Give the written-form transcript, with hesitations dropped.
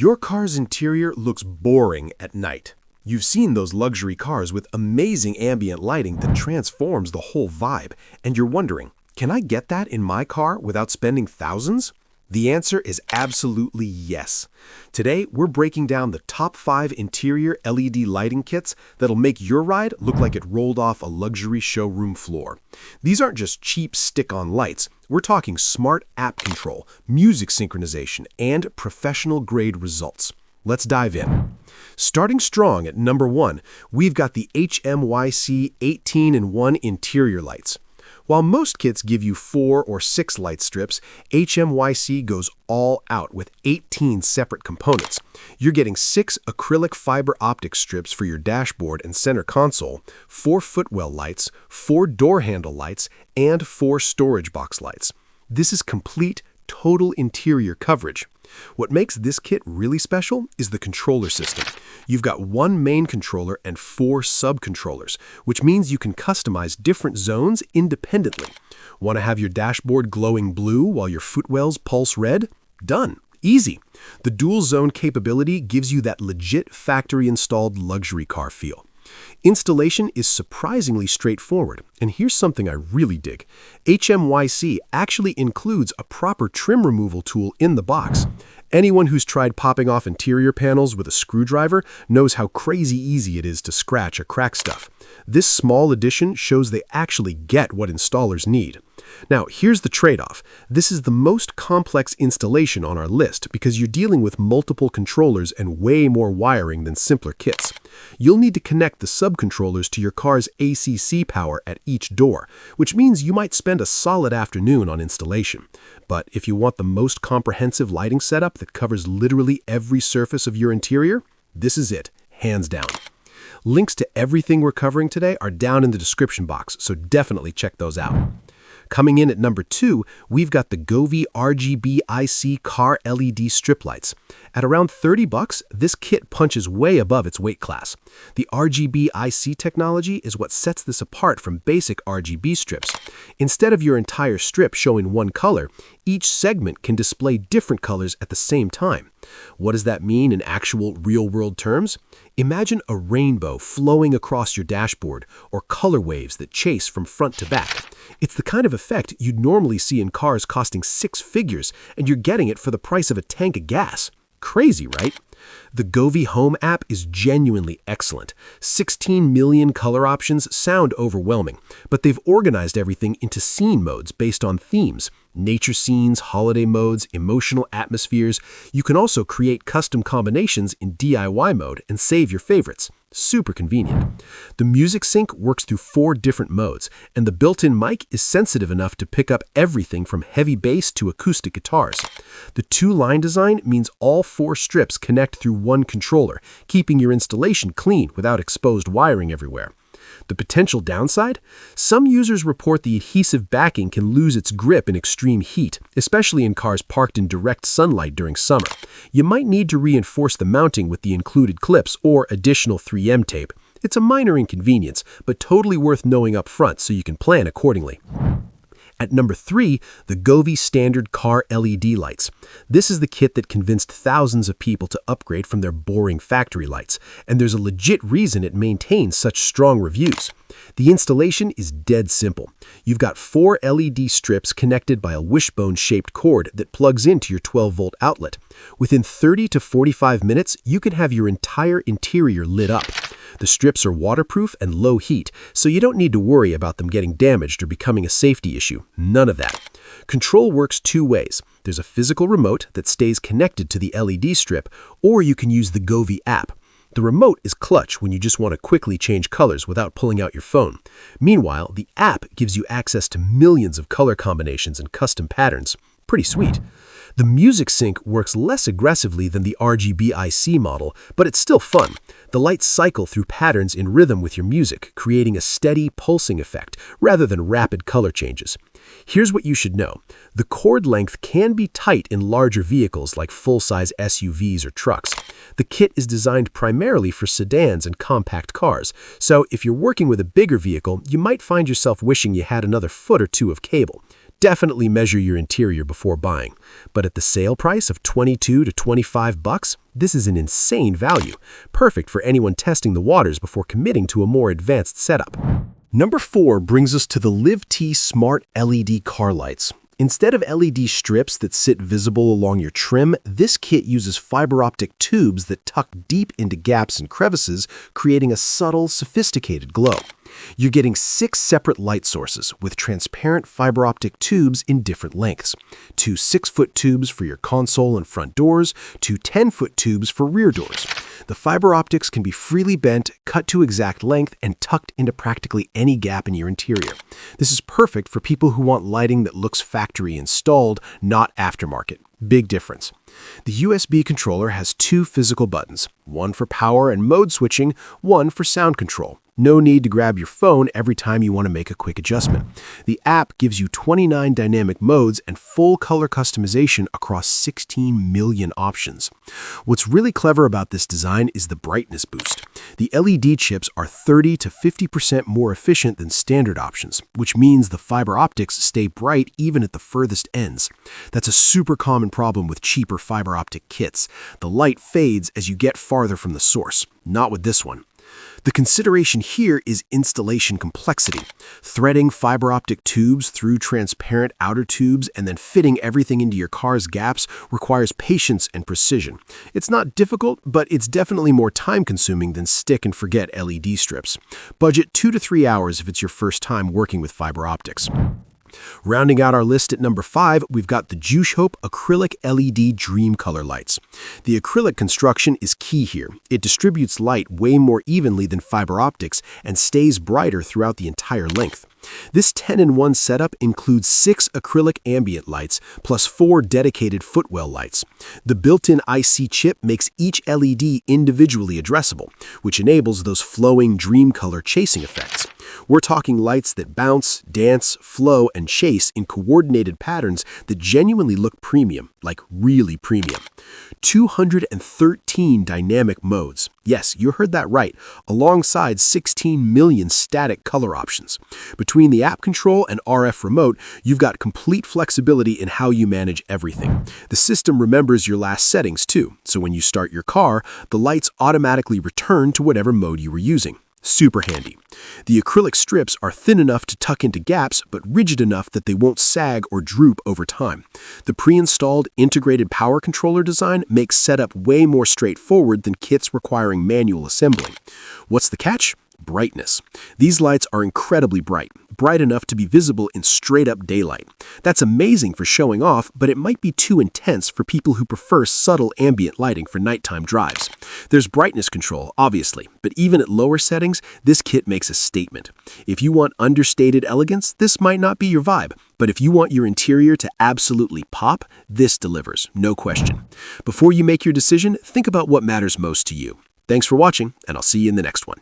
Your car's interior looks boring at night. You've seen those luxury cars with amazing ambient lighting that transforms the whole vibe, and you're wondering, can I get that in my car without spending thousands? The answer is absolutely yes. Today, we're breaking down the top 5 interior LED lighting kits that'll make your ride look like it rolled off a luxury showroom floor. These aren't just cheap stick-on lights. We're talking smart app control, music synchronization, and professional-grade results. Let's dive in. Starting strong at number 1, we've got the HMYC 18-in-1 interior lights. While most kits give you 4 or 6 light strips, HMYC goes all out with 18 separate components. You're getting 6 acrylic fiber optic strips for your dashboard and center console, 4 footwell lights, 4 door handle lights, and 4 storage box lights. This is complete, total interior coverage. What makes this kit really special is the controller system. You've got 1 main controller and 4 sub-controllers, which means you can customize different zones independently. Want to have your dashboard glowing blue while your footwells pulse red? Done. Easy. The dual zone capability gives you that legit factory-installed luxury car feel. Installation is surprisingly straightforward, and here's something I really dig. HMYC actually includes a proper trim removal tool in the box. Anyone who's tried popping off interior panels with a screwdriver knows how crazy easy it is to scratch or crack stuff. This small addition shows they actually get what installers need. Now, here's the trade-off. This is the most complex installation on our list because you're dealing with multiple controllers and way more wiring than simpler kits. You'll need to connect the sub-controllers to your car's ACC power at each door, which means you might spend a solid afternoon on installation. But if you want the most comprehensive lighting setup that covers literally every surface of your interior, this is it, hands down. Links to everything we're covering today are down in the description box, so definitely check those out. Coming in at number 2, we've got the Govee RGBIC car LED strip lights. At around $30, this kit punches way above its weight class. The RGBIC technology is what sets this apart from basic RGB strips. Instead of your entire strip showing one color, each segment can display different colors at the same time. What does that mean in actual real-world terms? Imagine a rainbow flowing across your dashboard or color waves that chase from front to back. It's the kind of effect you'd normally see in cars costing 6 figures, and you're getting it for the price of a tank of gas. Crazy, right? The Govee Home app is genuinely excellent. 16 million color options sound overwhelming, but they've organized everything into scene modes based on themes. Nature scenes, holiday modes, emotional atmospheres. You can also create custom combinations in DIY mode and save your favorites. Super convenient. The music sync works through 4 different modes, and the built-in mic is sensitive enough to pick up everything from heavy bass to acoustic guitars. The 2-line design means all 4 strips connect through one controller, keeping your installation clean without exposed wiring everywhere. The potential downside? Some users report the adhesive backing can lose its grip in extreme heat, especially in cars parked in direct sunlight during summer. You might need to reinforce the mounting with the included clips or additional 3M tape. It's a minor inconvenience, but totally worth knowing up front so you can plan accordingly. At number 3, the Govee Standard Car LED lights. This is the kit that convinced thousands of people to upgrade from their boring factory lights, and there's a legit reason it maintains such strong reviews. The installation is dead simple. You've got 4 LED strips connected by a wishbone-shaped cord that plugs into your 12-volt outlet. Within 30 to 45 minutes, you can have your entire interior lit up. The strips are waterproof and low heat, so you don't need to worry about them getting damaged or becoming a safety issue. None of that. Control works 2 ways. There's a physical remote that stays connected to the LED strip, or you can use the Govee app. The remote is clutch when you just want to quickly change colors without pulling out your phone. Meanwhile, the app gives you access to millions of color combinations and custom patterns. Pretty sweet. The music sync works less aggressively than the RGBIC model, but it's still fun. The lights cycle through patterns in rhythm with your music, creating a steady, pulsing effect rather than rapid color changes. Here's what you should know. The cord length can be tight in larger vehicles like full-size SUVs or trucks. The kit is designed primarily for sedans and compact cars, so if you're working with a bigger vehicle, you might find yourself wishing you had another foot or 2 of cable. Definitely measure your interior before buying. But at the sale price of $22 to $25, this is an insane value, perfect for anyone testing the waters before committing to a more advanced setup. Number 4 brings us to the LivTee Smart LED car lights. Instead of LED strips that sit visible along your trim, this kit uses fiber optic tubes that tuck deep into gaps and crevices, creating a subtle, sophisticated glow. You're getting 6 separate light sources with transparent fiber optic tubes in different lengths. 2 6-foot tubes for your console and front doors, 2 10-foot tubes for rear doors. The fiber optics can be freely bent, cut to exact length, and tucked into practically any gap in your interior. This is perfect for people who want lighting that looks factory installed, not aftermarket. Big difference. The USB controller has 2 physical buttons, one for power and mode switching, one for sound control. No need to grab your phone every time you want to make a quick adjustment. The app gives you 29 dynamic modes and full color customization across 16 million options. What's really clever about this design is the brightness boost. The LED chips are 30 to 50% more efficient than standard options, which means the fiber optics stay bright even at the furthest ends. That's a super common problem with cheaper fiber optic kits. The light fades as you get farther from the source. Not with this one. The consideration here is installation complexity. Threading fiber optic tubes through transparent outer tubes and then fitting everything into your car's gaps requires patience and precision. It's not difficult, but it's definitely more time-consuming than stick-and-forget LED strips. Budget 2 to 3 hours if it's your first time working with fiber optics. Rounding out our list at number 5, we've got the Jushope Acrylic LED Dreamcolor lights. The acrylic construction is key here. It distributes light way more evenly than fiber optics and stays brighter throughout the entire length. This 10-in-1 setup includes 6 acrylic ambient lights plus 4 dedicated footwell lights. The built-in IC chip makes each LED individually addressable, which enables those flowing Dreamcolor chasing effects. We're talking lights that bounce, dance, flow, and chase in coordinated patterns that genuinely look premium, like really premium. 213 dynamic modes. Yes, you heard that right, alongside 16 million static color options. Between the app control and RF remote, you've got complete flexibility in how you manage everything. The system remembers your last settings too, so when you start your car, the lights automatically return to whatever mode you were using. Super handy. The acrylic strips are thin enough to tuck into gaps, but rigid enough that they won't sag or droop over time. The pre-installed integrated power controller design makes setup way more straightforward than kits requiring manual assembling. What's the catch? Brightness. These lights are incredibly bright enough to be visible in straight-up daylight. That's amazing for showing off, but it might be too intense for people who prefer subtle ambient lighting for nighttime drives. There's brightness control, obviously, but even at lower settings, this kit makes a statement. If you want understated elegance, this might not be your vibe, but if you want your interior to absolutely pop, this delivers, no question. Before you make your decision, think about what matters most to you. Thanks for watching, and I'll see you in the next one.